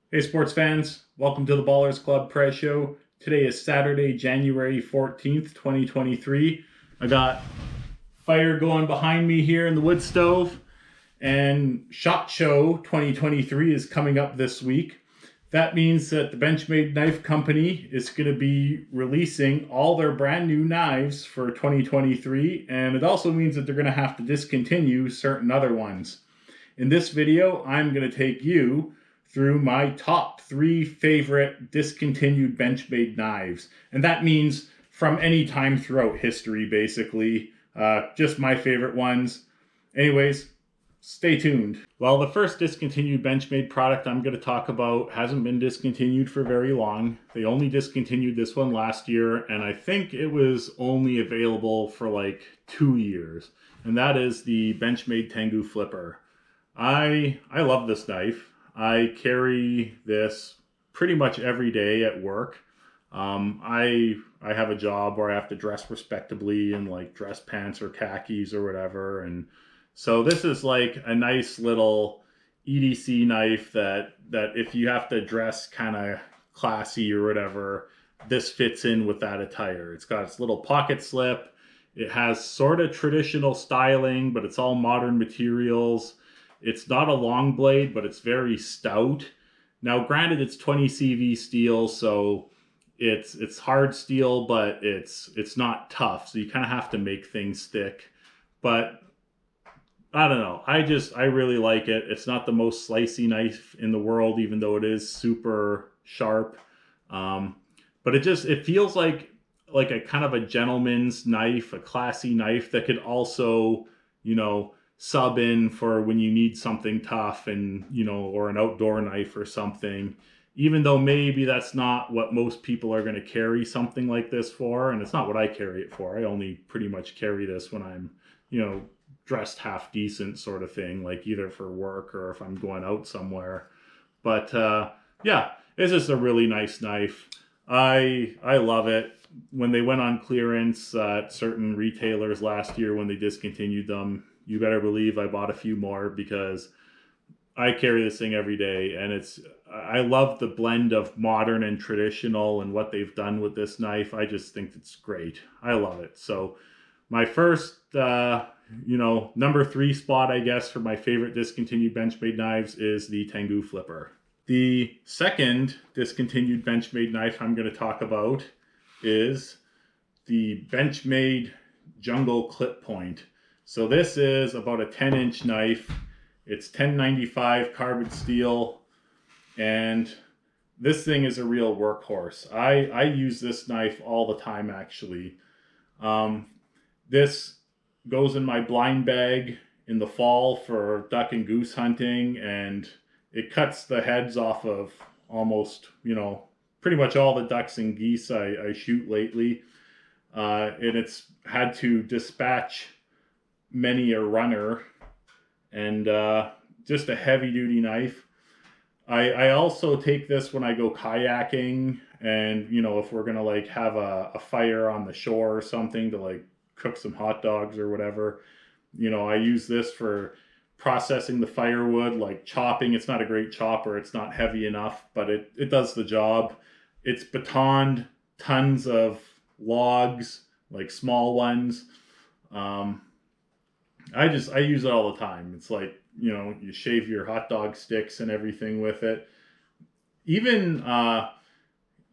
Hey sports fans, welcome to the Ballers Club Press Show. Today is Saturday, January 14th, 2023. I got fire going behind me here in the wood stove, and SHOT Show 2023 is coming up this week. That means that the Benchmade Knife Company is going to be releasing all their brand new knives for 2023, and it also means that they're going to have to discontinue certain other ones. In this video, I'm going to take you through my top 3 favorite discontinued Benchmade knives. And that means from any time throughout history, basically. Just my favorite ones. Anyways, stay tuned. Well, the first discontinued Benchmade product I'm going to talk about hasn't been discontinued for very long. They only discontinued this one last year, and I think it was only available for like 2 years. And that is the Benchmade Tengu Flipper. I love this knife. I carry this pretty much every day at work. I have a job where I have to dress respectably in like dress pants or khakis or whatever, and so this is like a nice little EDC knife that if you have to dress kind of classy or whatever, this fits in with that attire. It's got its little pocket slip. It has sort of traditional styling, but it's all modern materials. It's not a long blade, but it's very stout. Now, granted, it's 20 CV steel, so it's hard steel, but it's not tough. So you kind of have to make things thick. But I don't know. I really like it. It's not the most slicey knife in the world, even though it is super sharp. But it feels like a kind of a gentleman's knife, a classy knife that could also, sub in for when you need something tough and, or an outdoor knife or something, even though maybe that's not what most people are going to carry something like this for. And it's not what I carry it for. I only pretty much carry this when I'm, dressed half decent sort of thing, like either for work or if I'm going out somewhere. But yeah, it's just a really nice knife. I love it. When they went on clearance at certain retailers last year when they discontinued them, you better believe I bought a few more because I carry this thing every day, and I love the blend of modern and traditional and what they've done with this knife. I just think it's great. I love it. So my first, number 3 spot, I guess, for my favorite discontinued Benchmade knives is the Tengu Flipper. The second discontinued Benchmade knife I'm going to talk about is the Benchmade Jungle Clip Point. So this is about a 10-inch knife. It's 1095 carbon steel, and this thing is a real workhorse. I use this knife all the time, actually. This goes in my blind bag in the fall for duck and goose hunting, and it cuts the heads off of almost, pretty much all the ducks and geese I shoot lately. And it's had to dispatch many a runner, and just a heavy duty knife. I also take this when I go kayaking, and if we're gonna like have a fire on the shore or something to like cook some hot dogs or whatever. I use this for processing the firewood, like chopping. It's not a great chopper, it's not heavy enough, but it does the job. It's batoned tons of logs, like small ones. I use it all the time. It's like, you shave your hot dog sticks and everything with it. Even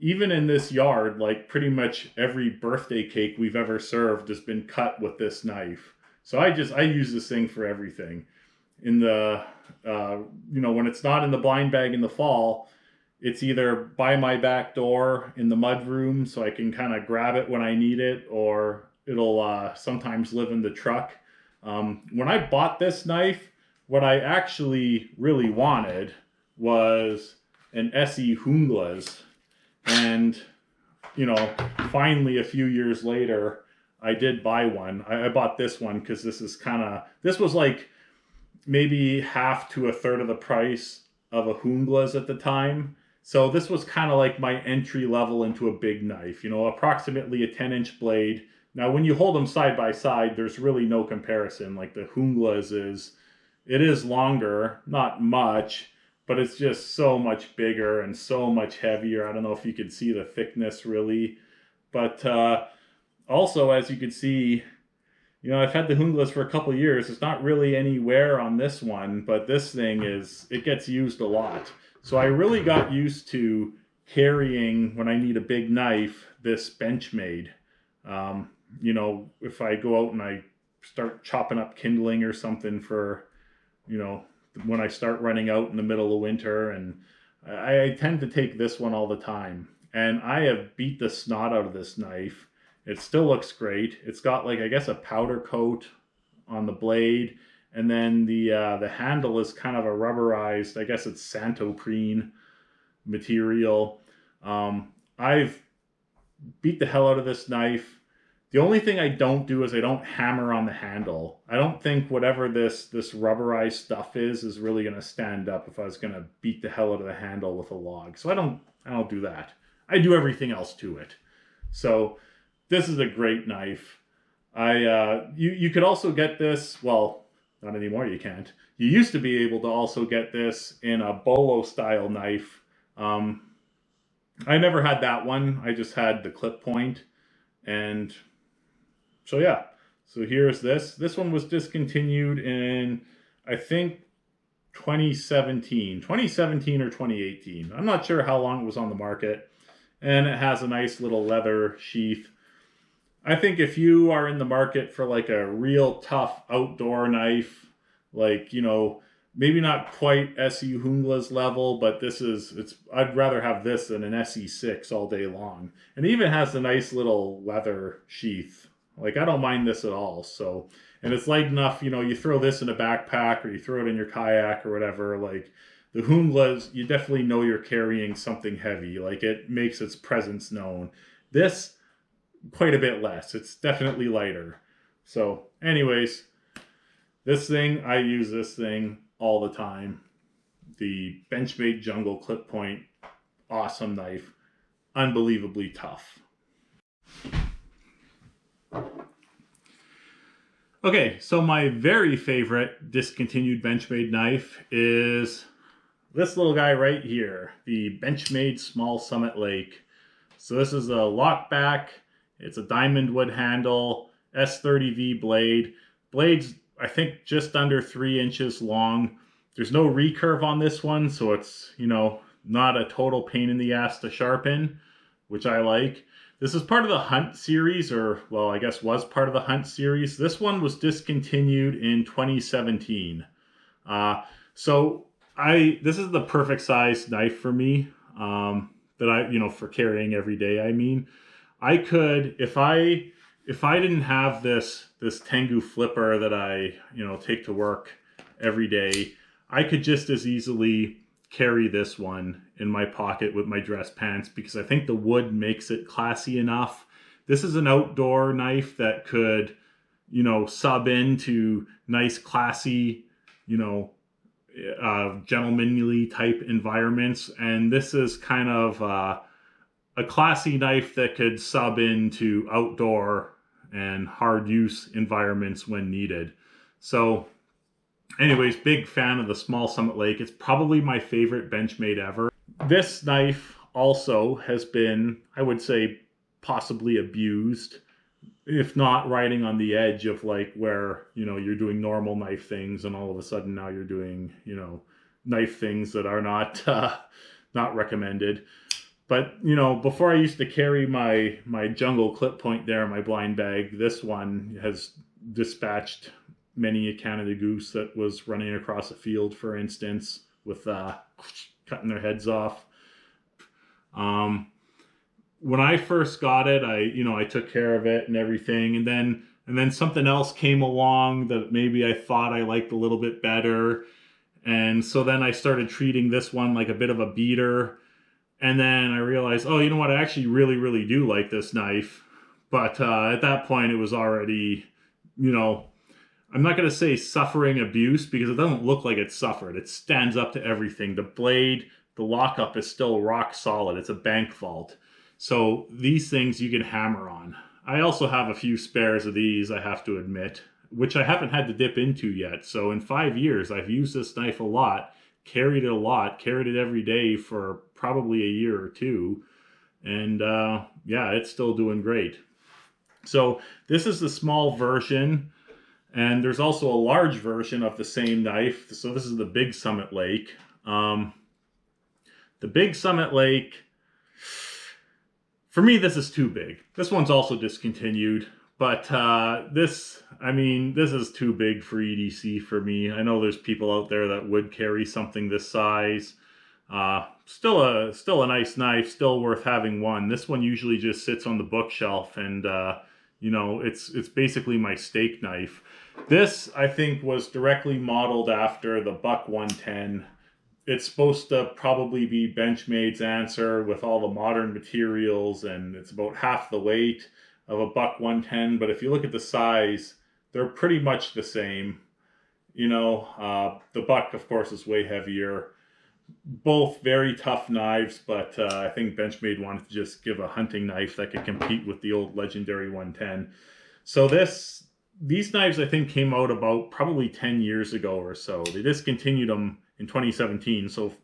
in this yard, like pretty much every birthday cake we've ever served has been cut with this knife. So I use this thing for everything. In the when it's not in the blind bag in the fall, it's either by my back door in the mud room so I can kind of grab it when I need it, or it'll sometimes live in the truck. When I bought this knife, what I actually really wanted was an SE Hunglas. And, finally a few years later, I did buy one. I bought this one because this was like maybe half to a third of the price of a Hunglas at the time. So this was kind of like my entry level into a big knife, approximately a 10-inch blade. Now, when you hold them side by side, there's really no comparison. Like the Hunglas it is longer, not much, but it's just so much bigger and so much heavier. I don't know if you could see the thickness really, but also, as you could see, I've had the Hunglas for a couple of years. There's not really any wear on this one, but this thing it gets used a lot. So I really got used to carrying, when I need a big knife, this Benchmade. If I go out and I start chopping up kindling or something for, when I start running out in the middle of winter, and I tend to take this one all the time. And I have beat the snot out of this knife. It still looks great. It's got, like, I guess a powder coat on the blade, and then the handle is kind of a rubberized, I guess it's Santoprene material. I've beat the hell out of this knife. The only thing I don't do is I don't hammer on the handle. I don't think whatever this rubberized stuff is really going to stand up if I was going to beat the hell out of the handle with a log. So I don't do that. I do everything else to it. So this is a great knife. You could also get this, well, not anymore, you can't. You used to be able to also get this in a bolo style knife. I never had that one. I just had the clip point. And so yeah, so here's this. This one was discontinued in, I think, 2017 or 2018. I'm not sure how long it was on the market. And it has a nice little leather sheath. I think if you are in the market for like a real tough outdoor knife, like, maybe not quite SE Hungla's level, but I'd rather have this than an SE6 all day long. And it even has a nice little leather sheath. Like, I don't mind this at all. So, and it's light enough, you throw this in a backpack or you throw it in your kayak or whatever. Like, the Hunglas, you definitely know you're carrying something heavy. Like, it makes its presence known. This, quite a bit less. It's definitely lighter. So, anyways, I use this thing all the time. The Benchmade Jungle Clip Point, awesome knife, unbelievably tough. Okay, so my very favorite discontinued Benchmade knife is this little guy right here, the Benchmade Small Summit Lake. So this is a lockback. It's a diamond wood handle, S30V blade. Blade's, I think, just under 3 inches long. There's no recurve on this one, so it's, not a total pain in the ass to sharpen, which I like. This is part of the Hunt series, or, well, I guess was part of the Hunt series. This one was discontinued in 2017. So this is the perfect size knife for me, that for carrying every day. I mean, I could, if I didn't have this Tengu flipper that I, take to work every day, I could just as easily carry this one in my pocket with my dress pants, because I think the wood makes it classy enough. This is an outdoor knife that could, sub into nice, classy, gentlemanly type environments. And this is kind of a classy knife that could sub into outdoor and hard use environments when needed. So anyways, big fan of the Small Summit Lake. It's probably my favorite Benchmade ever. This knife also has been, I would say, possibly abused, if not riding on the edge of like where, you're doing normal knife things and all of a sudden now you're doing, knife things that are not recommended. But, before I used to carry my jungle clip point there in my blind bag, this one has dispatched many a Canada goose that was running across a field, for instance, with cutting their heads off. When I first got it, I took care of it and everything, and then something else came along that maybe I thought I liked a little bit better, and so then I started treating this one like a bit of a beater. And then I realized, oh, you know what? I actually really, really do like this knife. But at that point, it was already, I'm not going to say suffering abuse, because it doesn't look like it suffered. It stands up to everything. The blade, the lockup is still rock solid. It's a bank vault. So these things you can hammer on. I also have a few spares of these, I have to admit, which I haven't had to dip into yet. So in 5 years, I've used this knife a lot. carried it a lot, carried it every day for probably a year or two. And yeah, it's still doing great. So this is the small version. And there's also a large version of the same knife. So this is the Big Summit Lake. The Big Summit Lake, for me, this is too big. This one's also discontinued. But this is too big for EDC for me. I know there's people out there that would carry something this size. Still a nice knife, still worth having one. This one usually just sits on the bookshelf, and it's basically my steak knife. This, I think, was directly modeled after the Buck 110. It's supposed to probably be Benchmade's answer with all the modern materials, and it's about half the weight of a Buck 110. But if you look at the size, they're pretty much the same. The Buck, of course, is way heavier. Both very tough knives, but I think Benchmade wanted to just give a hunting knife that could compete with the old legendary 110. So these knives, I think, came out about probably 10 years ago or so. They discontinued them in 2017, so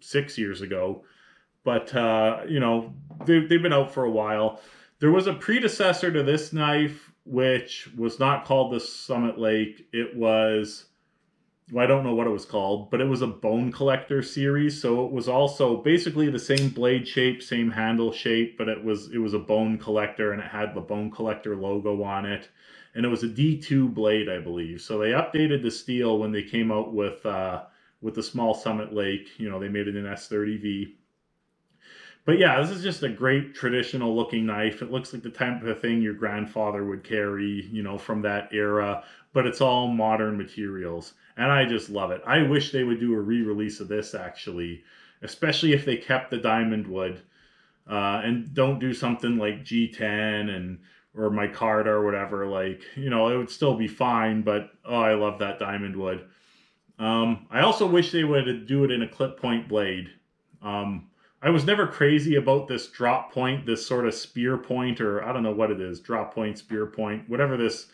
6 years ago. But they've been out for a while. There was a predecessor to this knife, which was not called the Summit Lake. It was, I don't know what it was called, but it was a bone collector series. So it was also basically the same blade shape, same handle shape, but it was a bone collector, and it had the bone collector logo on it. And it was a D2 blade, I believe. So they updated the steel when they came out with the small Summit Lake. They made it in S30V. But yeah, this is just a great traditional looking knife. It looks like the type of thing your grandfather would carry, from that era, but it's all modern materials. And I just love it. I wish they would do a re-release of this, actually, especially if they kept the diamond wood and don't do something like G10 or micarta or whatever. It would still be fine, but I love that diamond wood. I also wish they would do it in a clip point blade. I was never crazy about this drop point, this sort of spear point, or I don't know what it is, drop point, spear point, whatever this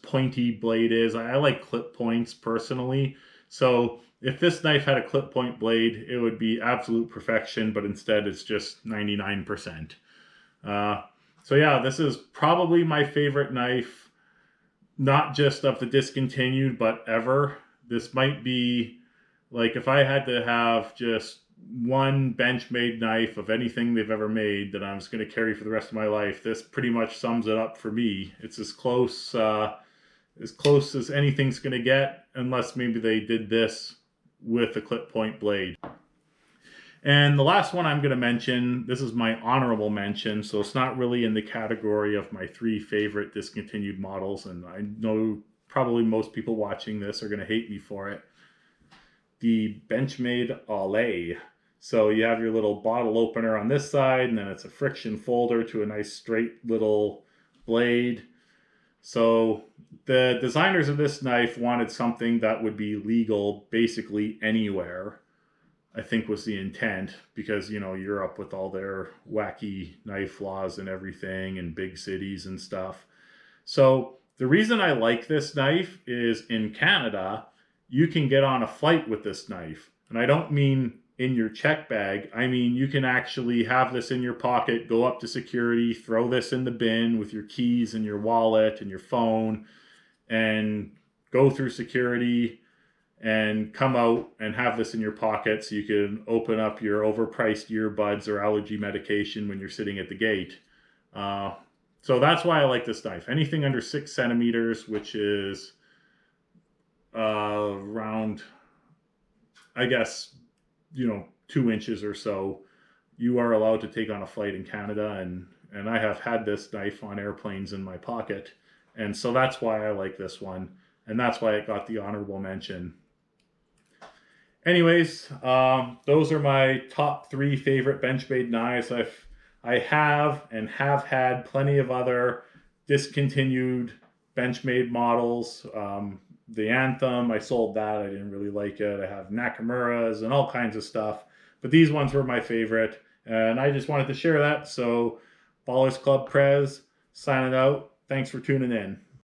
pointy blade is. I like clip points personally. So if this knife had a clip point blade, it would be absolute perfection, but instead it's just 99%. So yeah, this is probably my favorite knife, not just of the discontinued, but ever. This might be, if I had to have just one Benchmade knife of anything they've ever made that I'm just going to carry for the rest of my life, this pretty much sums it up for me. It's as close as anything's going to get, unless maybe they did this with a clip point blade. And the last one I'm going to mention, this is my honorable mention, so it's not really in the category of my 3 favorite discontinued models, and I know probably most people watching this are going to hate me for it. The Benchmade Olay. So you have your little bottle opener on this side, and then it's a friction folder to a nice straight little blade. So the designers of this knife wanted something that would be legal basically anywhere, I think was the intent, because Europe with all their wacky knife laws and everything, and big cities and stuff. So the reason I like this knife is in Canada, you can get on a flight with this knife. And I don't mean in your check bag. I mean, you can actually have this in your pocket, go up to security, throw this in the bin with your keys and your wallet and your phone, and go through security and come out and have this in your pocket so you can open up your overpriced earbuds or allergy medication when you're sitting at the gate. So that's why I like this knife. Anything under 6 centimeters, which is around, I guess, 2 inches or so, you are allowed to take on a flight in Canada, and I have had this knife on airplanes in my pocket, and so that's why I like this one, and that's why it got the honorable mention. Anyways, those are my top 3 favorite Benchmade knives. I have had plenty of other discontinued Benchmade models. The Anthem, I sold that. I didn't really like it. I have Nakamura's and all kinds of stuff. But these ones were my favorite. And I just wanted to share that. So, Ballers Club Prez, signing out. Thanks for tuning in.